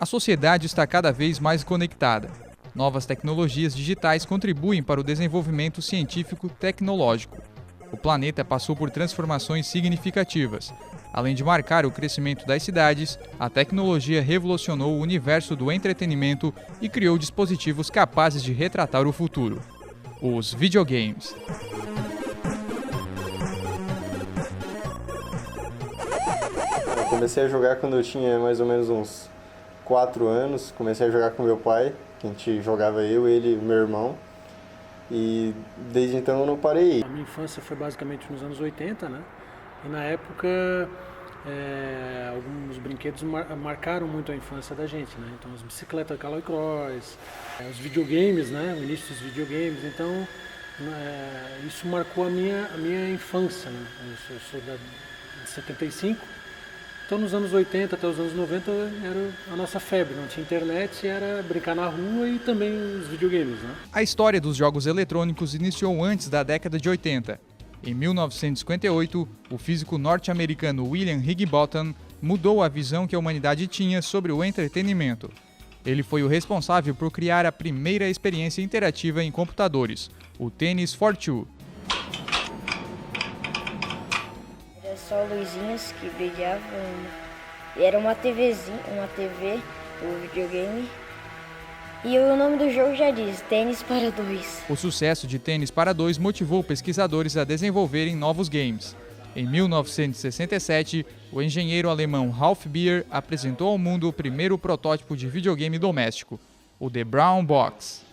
sociedade está cada vez mais conectada. Novas tecnologias digitais contribuem para o desenvolvimento científico-tecnológico. O planeta passou por transformações significativas. Além de marcar o crescimento das cidades, a tecnologia revolucionou o universo do entretenimento e criou dispositivos capazes de retratar o futuro: os videogames. Eu comecei a jogar quando eu tinha mais ou menos uns 4 anos. Comecei a jogar com meu pai, que a gente jogava eu, ele e meu irmão. E desde então eu não parei. A minha infância foi basicamente nos anos 80, né? E na época alguns brinquedos marcaram muito a infância da gente, né? Então as bicicletas Caloi Cross, os videogames, né? O início dos videogames. Então isso marcou a minha infância, né? Eu sou de 75. Então nos anos 80 até os anos 90 era a nossa febre, não tinha internet, era brincar na rua e também os videogames, né? A história dos jogos eletrônicos iniciou antes da década de 80. Em 1958, o físico norte-americano William Higginbotham mudou a visão que a humanidade tinha sobre o entretenimento. Ele foi o responsável por criar a primeira experiência interativa em computadores, o Tennis for Two. Era só luzinhas que brilhavam. Era uma TV, o videogame. E o nome do jogo já diz, Tênis para Dois. O sucesso de Tênis para Dois motivou pesquisadores a desenvolverem novos games. Em 1967, o engenheiro alemão Ralph Beer apresentou ao mundo o primeiro protótipo de videogame doméstico, o The Brown Box.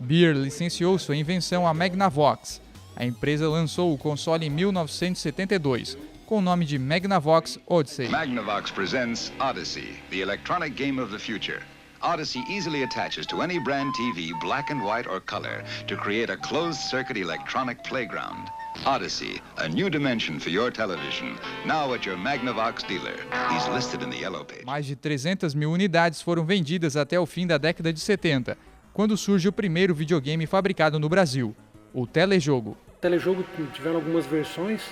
Beer licenciou sua invenção à Magnavox. A empresa lançou o console em 1972, com o nome de Magnavox Odyssey. Magnavox presents Odyssey, the electronic game of the future. Odyssey easily attaches to any brand TV, black and white or color, to create a closed-circuit electronic playground. Odyssey, a new dimension for your television, now at your Magnavox dealer. He's listed in the yellow page. Mais de 300 mil unidades foram vendidas até o fim da década de 70, quando surge o primeiro videogame fabricado no Brasil, o telejogo. O telejogo tiveram algumas versões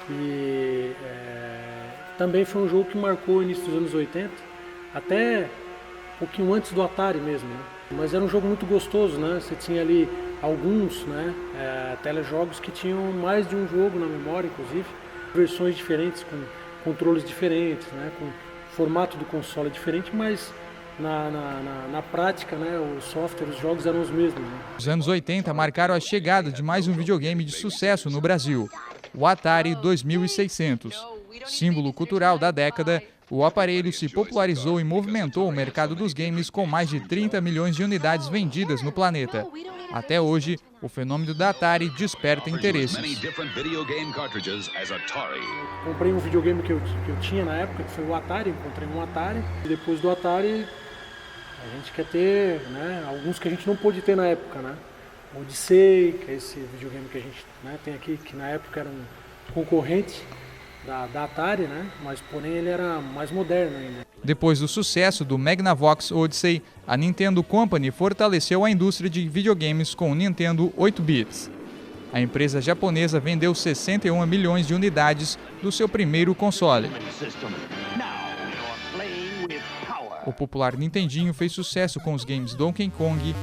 e também foi um jogo que marcou o início dos anos 80, até um pouquinho antes do Atari mesmo, né? Mas era um jogo muito gostoso, né? Você tinha ali alguns, né, telejogos que tinham mais de um jogo na memória, inclusive, versões diferentes, com controles diferentes, né, com formato do console diferente, mas na prática, né, o software, os jogos eram os mesmos, né? Os anos 80 marcaram a chegada de mais um videogame de sucesso no Brasil, o Atari 2600. Símbolo cultural da década, o aparelho se popularizou e movimentou o mercado dos games com mais de 30 milhões de unidades vendidas no planeta. Até hoje, o fenômeno da Atari desperta interesses. Comprei um videogame que eu tinha na época, que foi o Atari, encontrei um Atari. E depois do Atari, a gente quer ter, né, alguns que a gente não pôde ter na época, né? O Odyssey, que é esse videogame que a gente, né, tem aqui, que na época era um concorrente da Atari, né? Mas porém ele era mais moderno ainda. Depois do sucesso do Magnavox Odyssey, a Nintendo Company fortaleceu a indústria de videogames com o Nintendo 8-bits. A empresa japonesa vendeu 61 milhões de unidades do seu primeiro console. O popular Nintendinho fez sucesso com os games Donkey Kong,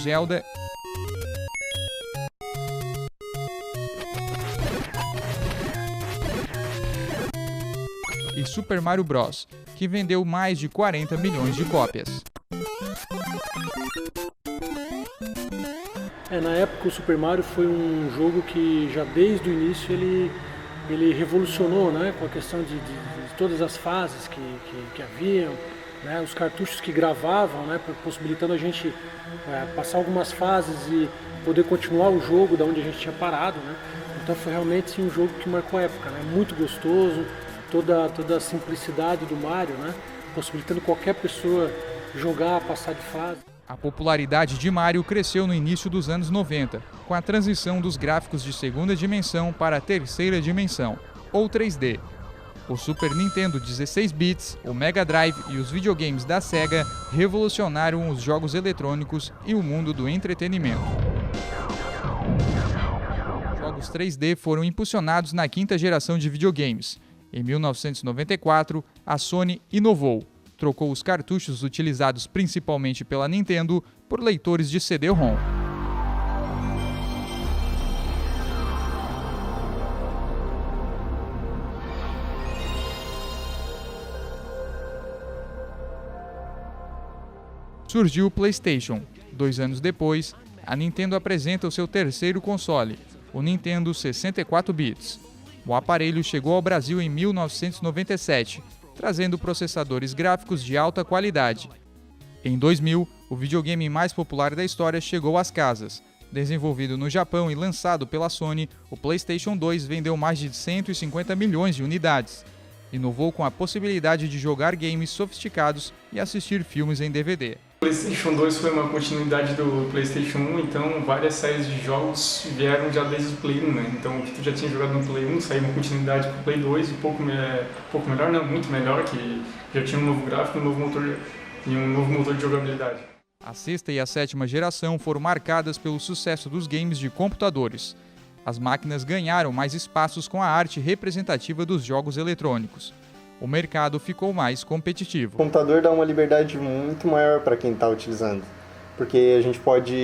Zelda e Super Mario Bros., que vendeu mais de 40 milhões de cópias. Na época o Super Mario foi um jogo que já desde o início ele revolucionou, né, com a questão de todas as fases que haviam, né, os cartuchos que gravavam, né, possibilitando a gente passar algumas fases e poder continuar o jogo da onde a gente tinha parado, né. Então foi realmente um jogo que marcou a época, né, muito gostoso, toda a simplicidade do Mario, né, possibilitando qualquer pessoa jogar, passar de fase. A popularidade de Mario cresceu no início dos anos 90, com a transição dos gráficos de segunda dimensão para a terceira dimensão, ou 3D. O Super Nintendo 16 bits, o Mega Drive e os videogames da Sega revolucionaram os jogos eletrônicos e o mundo do entretenimento. gráficos 3D foram impulsionados na quinta geração de videogames. Em 1994, a Sony inovou. Trocou os cartuchos utilizados principalmente pela Nintendo por leitores de CD-ROM. Surgiu o PlayStation. 2 anos depois, a Nintendo apresenta o seu terceiro console, o Nintendo 64 bits. O aparelho chegou ao Brasil em 1997, trazendo processadores gráficos de alta qualidade. Em 2000, o videogame mais popular da história chegou às casas. Desenvolvido no Japão e lançado pela Sony, o PlayStation 2 vendeu mais de 150 milhões de unidades. Inovou com a possibilidade de jogar games sofisticados e assistir filmes em DVD. O PlayStation 2 foi uma continuidade do PlayStation 1, então várias séries de jogos vieram já desde o Play 1, né? Então o que tu já tinha jogado no Play 1, saiu uma continuidade pro Play 2, um pouco melhor, não, muito melhor, que já tinha um novo gráfico, um novo motor de jogabilidade. A sexta e a sétima geração foram marcadas pelo sucesso dos games de computadores. As máquinas ganharam mais espaços com a arte representativa dos jogos eletrônicos. O mercado ficou mais competitivo. O computador dá uma liberdade muito maior para quem está utilizando, porque a gente pode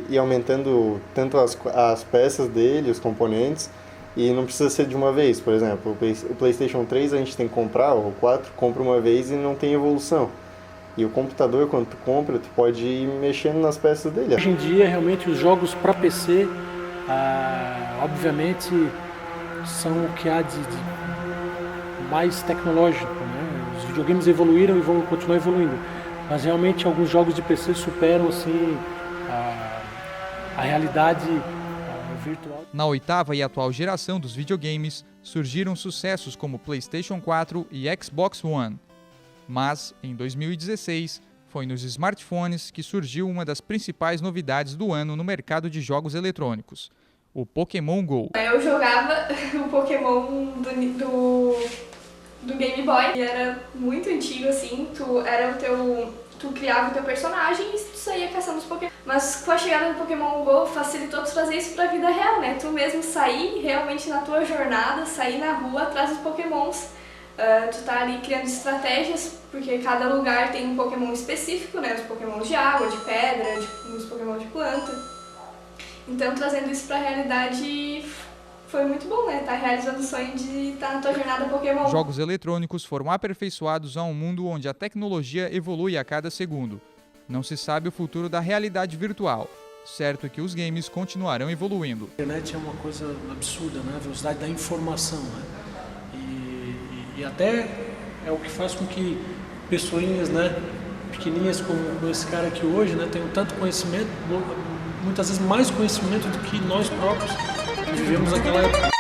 ir aumentando tanto as peças dele, os componentes, e não precisa ser de uma vez. Por exemplo, o PlayStation 3 a gente tem que comprar, ou o 4, compra uma vez e não tem evolução. E o computador, quando tu compra, tu pode ir mexendo nas peças dele. Hoje em dia, realmente, os jogos para PC, obviamente, são o que há de mais tecnológico, né? Os videogames evoluíram e vão continuar evoluindo, mas realmente alguns jogos de PC superam assim a realidade virtual. Na oitava e atual geração dos videogames, surgiram sucessos como PlayStation 4 e Xbox One. Mas, em 2016, foi nos smartphones que surgiu uma das principais novidades do ano no mercado de jogos eletrônicos, o Pokémon GO. Eu jogava o Pokémon do Game Boy, e era muito antigo, assim, tu criava o teu personagem e tu saía caçando os Pokémon. Mas com a chegada do Pokémon GO facilitou tu trazer isso pra vida real, né? Tu mesmo sair realmente na tua jornada, sair na rua atrás dos Pokémons. Tu tá ali criando estratégias, porque cada lugar tem um Pokémon específico, né? Os Pokémons de água, de pedra, os Pokémon de planta. Então, trazendo isso pra realidade foi muito bom, né? Tá realizando o sonho de estar na tua jornada Pokémon. Jogos eletrônicos foram aperfeiçoados a um mundo onde a tecnologia evolui a cada segundo. Não se sabe o futuro da realidade virtual. Certo que os games continuarão evoluindo. A internet é uma coisa absurda, né? A velocidade da informação, né? E até é o que faz com que pessoinhas, né, pequenininhas como esse cara aqui hoje, né, tenham tanto conhecimento, muitas vezes mais conhecimento do que nós próprios que vivemos naquela época.